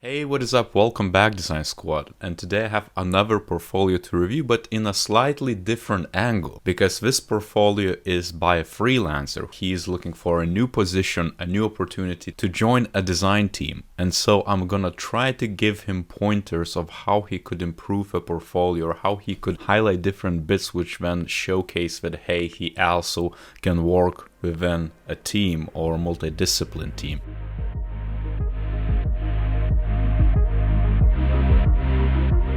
Hey, what is up? Welcome back, Design Squad. And today I have another portfolio to review, but in a slightly different angle, because this portfolio is by a freelancer. He is looking for a new position, a new opportunity to join a design team. And so I'm gonna try to give him pointers of how he could improve a portfolio, or how he could highlight different bits which then showcase that, hey, he also can work within a team or multidiscipline team.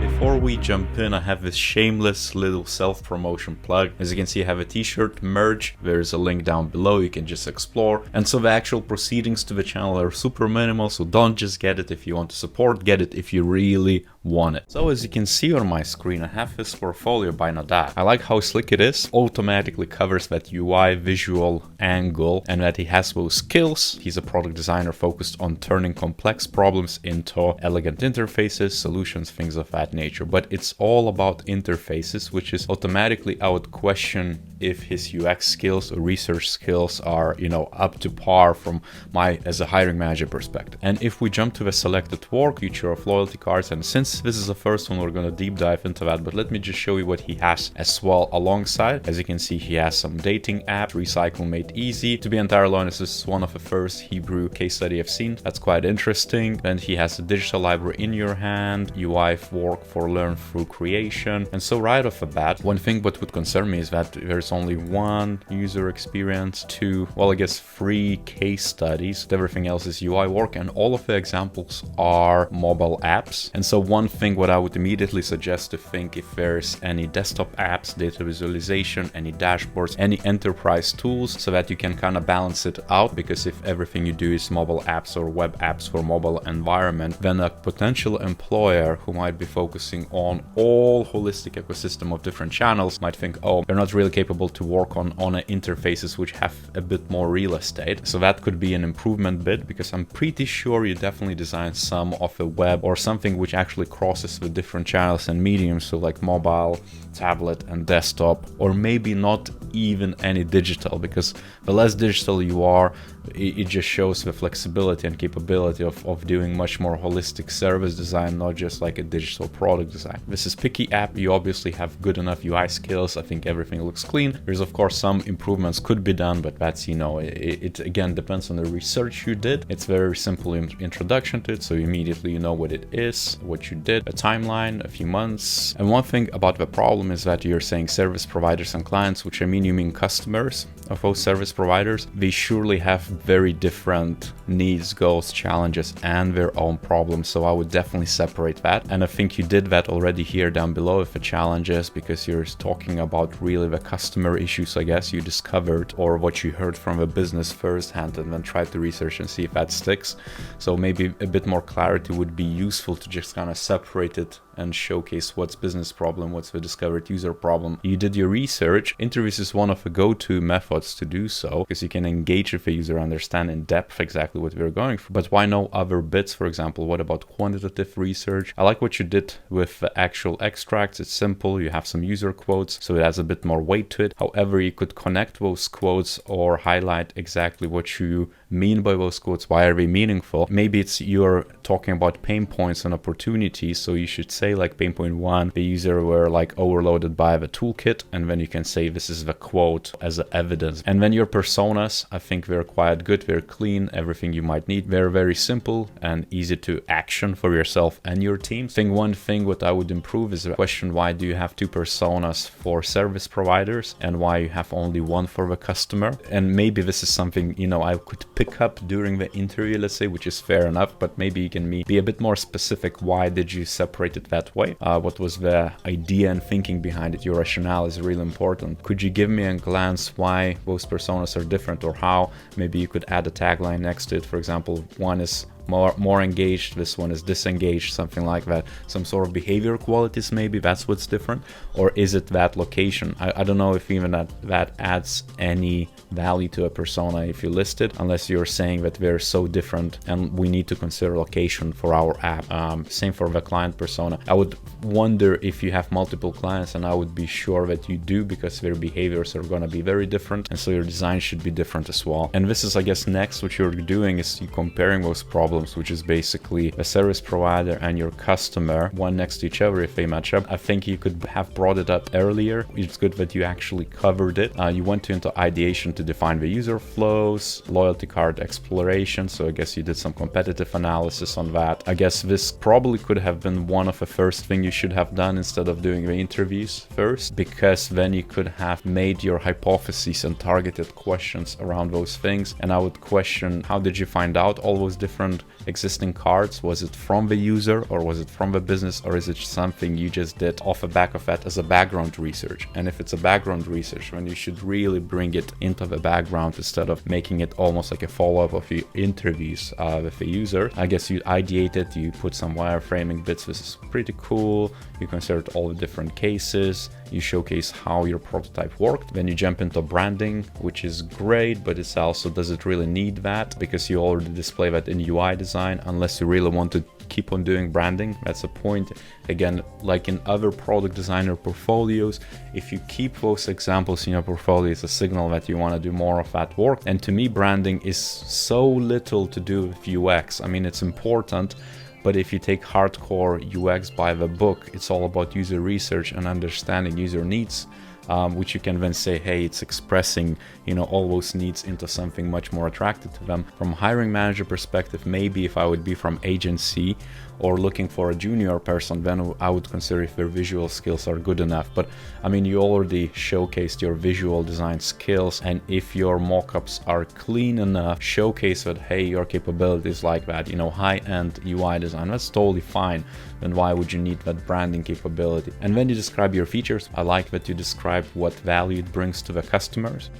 Before we jump in, I have this shameless little self-promotion plug. As you can see, I have a t-shirt merch. There's a link down below, you can just explore. And so the actual proceedings to the channel are super minimal, so don't just get it if you want to support, get it if you really want it. So as you can see on my screen, I have this portfolio by Nadat. I like how slick it is, automatically covers that UI visual angle, and that he has those skills. He's a product designer focused on turning complex problems into elegant interfaces, solutions, things of that nature. But it's all about interfaces, which is automatically I would question if his UX skills or research skills are, up to par from my as a hiring manager perspective. And if we jump to the selected work, future of loyalty cards, and since this is the first one, we're going to deep dive into that, but let me just show you what he has as well alongside. As you can see, he has some dating apps, recycle made easy. To be entirely honest, this is one of the first Hebrew case study I've seen. That's quite interesting. Then he has a digital library in your hand, UI work for learn through creation. And so right off the bat, one thing what would concern me is that there's only one user experience, two, well, I guess 3 case studies. Everything else is UI work, and all of the examples are mobile apps. And so one thing what I would immediately suggest to think if there's any desktop apps, data visualization, any dashboards, any enterprise tools, so that you can kind of balance it out, because if everything you do is mobile apps or web apps for mobile environment, then a potential employer who might be focusing on all holistic ecosystem of different channels might think, oh, they're not really capable to work on interfaces which have a bit more real estate. So that could be an improvement bit, because I'm pretty sure you definitely design some of a web or something which actually crosses with different channels and mediums, so like mobile, tablet and desktop, or maybe not even any digital, because the less digital you are, it just shows the flexibility and capability of doing much more holistic service design, not just like a digital product design. This is picky app, you obviously have good enough UI skills, I think everything looks clean. There's of course some improvements could be done, but that's, it again depends on the research you did. It's very simple introduction to it, so immediately you know what it is, what you did, a timeline, a few months. And one thing about the problem is that you're saying service providers and clients, which I mean you mean customers of those service providers. They surely have very different needs, goals, challenges, and their own problems. So I would definitely separate that. And I think you did that already here down below with the challenges, because you're talking about really the customer issues, I guess, you discovered, or what you heard from the business firsthand, and then try to research and see if that sticks. So maybe a bit more clarity would be useful, to just kind of separate it and showcase what's business problem, what's the discovered user problem. You did your research. Interviews is one of the go-to methods to do so, because you can engage with the user, understand in depth exactly what we're going for. But why no other bits? For example, what about quantitative research? I like what you did with the actual extracts. It's simple, you have some user quotes, so it has a bit more weight to it. However, you could connect those quotes or highlight exactly what you mean by those quotes. Why are they meaningful? Maybe it's you're talking about pain points and opportunities, so you should say like pain point 1, the user were like overloaded by the toolkit, and then you can say this is the quote as evidence. And then your personas, I think they're quite good, they're clean, everything you might need. They're very simple and easy to action for yourself and your team. One thing what I would improve is the question, why do you have 2 personas for service providers and why you have only one for the customer? And maybe this is something I could pick up during the interview, let's say, which is fair enough, but maybe you can be a bit more specific. Why did you separate it that way? What was the idea and thinking behind it? Your rationale is really important. Could you give me a glance why those personas are different, or how maybe you could add a tagline next to it? For example, one is more engaged, this one is disengaged, something like that. Some sort of behavior qualities, maybe that's what's different. Or is it that location? I don't know if even that adds any value to a persona if you list it, unless you're saying that they're so different and we need to consider location for our app. Same for the client persona. I would wonder if you have multiple clients, and I would be sure that you do, because their behaviors are going to be very different, and so your design should be different as well. And this is, I guess, next what you're doing is you comparing those problems problems, which is basically a service provider and your customer, one next to each other if they match up. I think you could have brought it up earlier. It's good that you actually covered it. You went into ideation to define the user flows, loyalty card exploration. So I guess you did some competitive analysis on that. I guess this probably could have been one of the first things you should have done instead of doing the interviews first, because then you could have made your hypotheses and targeted questions around those things. And I would question, how did you find out all those different existing cards? Was it from the user, or was it from the business, or is it something you just did off the back of that as a background research? And if it's a background research, then you should really bring it into the background instead of making it almost like a follow-up of your interviews with the user. I guess you ideated, you put some wireframing bits. This is pretty cool. You considered all the different cases. You showcase how your prototype worked. Then you jump into branding, which is great, but it's also, does it really need that? Because you already display that in UI design, unless you really want to keep on doing branding. That's the point. Again, like in other product designer portfolios, if you keep those examples in your portfolio, it's a signal that you want to do more of that work. And to me, branding is so little to do with UX. I mean, it's important, but if you take hardcore UX by the book, it's all about user research and understanding user needs, which you can then say, hey, it's expressing, all those needs into something much more attractive to them. From a hiring manager perspective, maybe if I would be from agency or looking for a junior person, then I would consider if their visual skills are good enough. But I mean, you already showcased your visual design skills, and if your mockups are clean enough, showcase that, hey, your capabilities like that, high-end UI design, that's totally fine. Then why would you need that branding capability? And when you describe your features, I like that you describe what value it brings to the customers.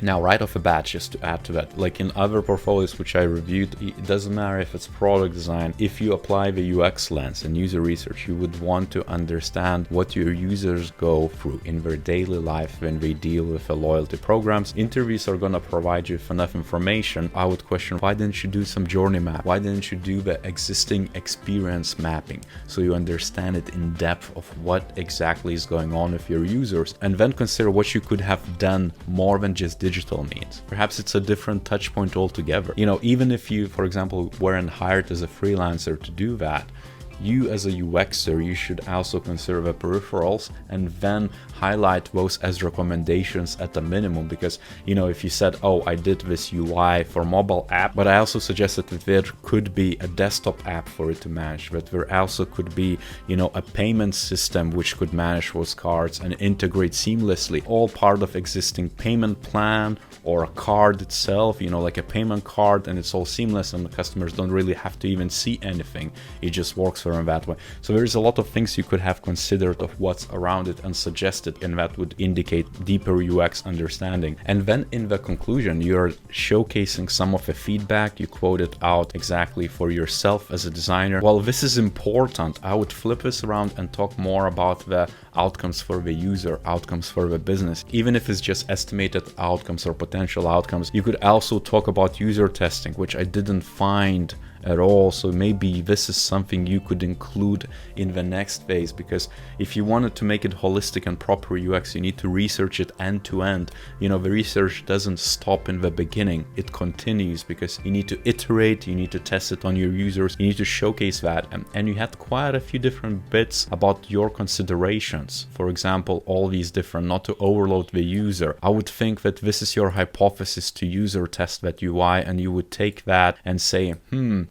Now, right off the bat, just to add to that, like in other portfolios which I reviewed, it doesn't matter if it's product design. If you apply the UX lens and user research, you would want to understand what your users go through in their daily life when they deal with the loyalty programs. Interviews are going to provide you with enough information. I would question, why didn't you do some journey map? Why didn't you do the existing experience mapping so you understand it in depth of what exactly is going on with your users? And then consider what you could have done more than just digital means. Perhaps it's a different touch point altogether. Even if you, for example, weren't hired as a freelancer to do that, you as a UXer, you should also consider the peripherals and then highlight those as recommendations at the minimum. Because, if you said, oh, I did this UI for mobile app, but I also suggested that there could be a desktop app for it to manage, that there also could be, a payment system which could manage those cards and integrate seamlessly, all part of existing payment plan or a card itself, like a payment card, and it's all seamless and the customers don't really have to even see anything. It just works for them that way. So there's a lot of things you could have considered of what's around it and suggested, and that would indicate deeper UX understanding. And then in the conclusion, you're showcasing some of the feedback you quoted out exactly for yourself as a designer. Well, this is important. I would flip this around and talk more about the outcomes for the user, outcomes for the business. Even if it's just estimated outcomes or potential outcomes, you could also talk about user testing, which I didn't find at all. So maybe this is something you could include in the next phase, because if you wanted to make it holistic and proper UX, you need to research it end to end. The research doesn't stop in the beginning, it continues, because you need to iterate, you need to test it on your users, you need to showcase that. And you had quite a few different bits about your considerations. For example, all these different, not to overload the user. I would think that this is your hypothesis to user test that UI, and you would take that and say,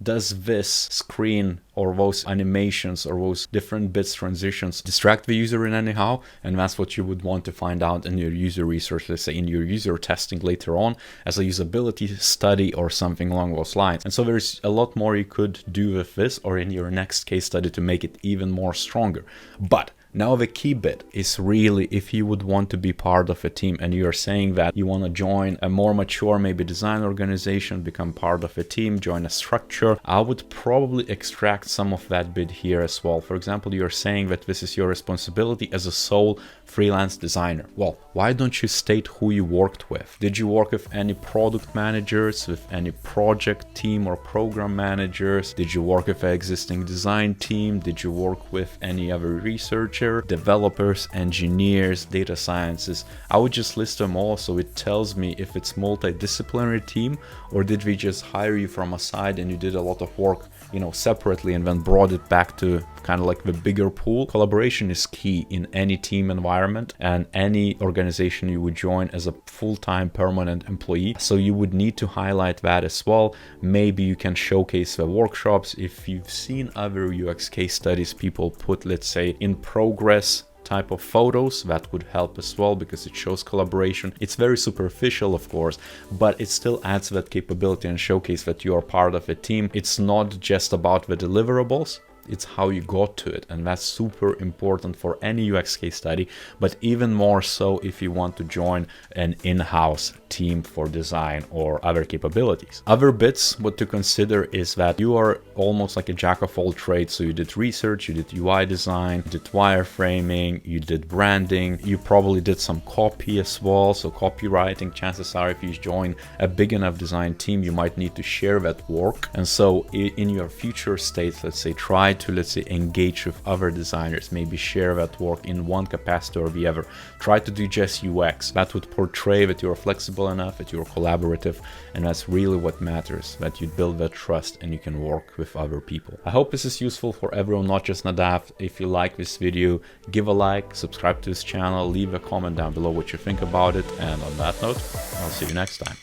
does this screen or those animations or those different bits, transitions, distract the user in anyhow? And that's what you would want to find out in your user research, let's say in your user testing later on as a usability study or something along those lines. And so there's a lot more you could do with this or in your next case study to make it even more stronger. But now the key bit is really, if you would want to be part of a team and you're saying that you want to join a more mature, maybe design organization, become part of a team, join a structure, I would probably extract some of that bit here as well. For example, you're saying that this is your responsibility as a sole freelance designer. Well, why don't you state who you worked with? Did you work with any product managers, with any project team or program managers? Did you work with an existing design team? Did you work with any other researcher, developers, engineers, data sciences? I would just list them all so it tells me if it's multidisciplinary team, or did we just hire you from a side and you did a lot of work, you know, separately and then brought it back to kind of like the bigger pool. Collaboration is key in any team environment and any organization you would join as a full-time permanent employee. So you would need to highlight that as well. Maybe you can showcase the workshops. If you've seen other UX case studies, people put, let's say, in progress type of photos, that would help as well because it shows collaboration. It's very superficial, of course, but it still adds that capability and showcase that you are part of a team. It's not just about the deliverables, it's how you got to it, and that's super important for any UX case study, but even more so if you want to join an in-house team for design or other capabilities. Other bits what to consider is that you are almost like a jack of all trades. So you did research, you did UI design, you did wireframing, you did branding, you probably did some copy as well. So copywriting, chances are if you join a big enough design team, you might need to share that work. And so in your future states, let's say, try to engage with other designers, maybe share that work in one capacity or the other. Try to do just UX. That would portray that you're flexible enough, that you're collaborative, and that's really what matters, that you build that trust and you can work with other people. I hope this is useful for everyone, not just Nadav. If you like this video, give a like, subscribe to this channel, leave a comment down below what you think about it, and on that note, I'll see you next time.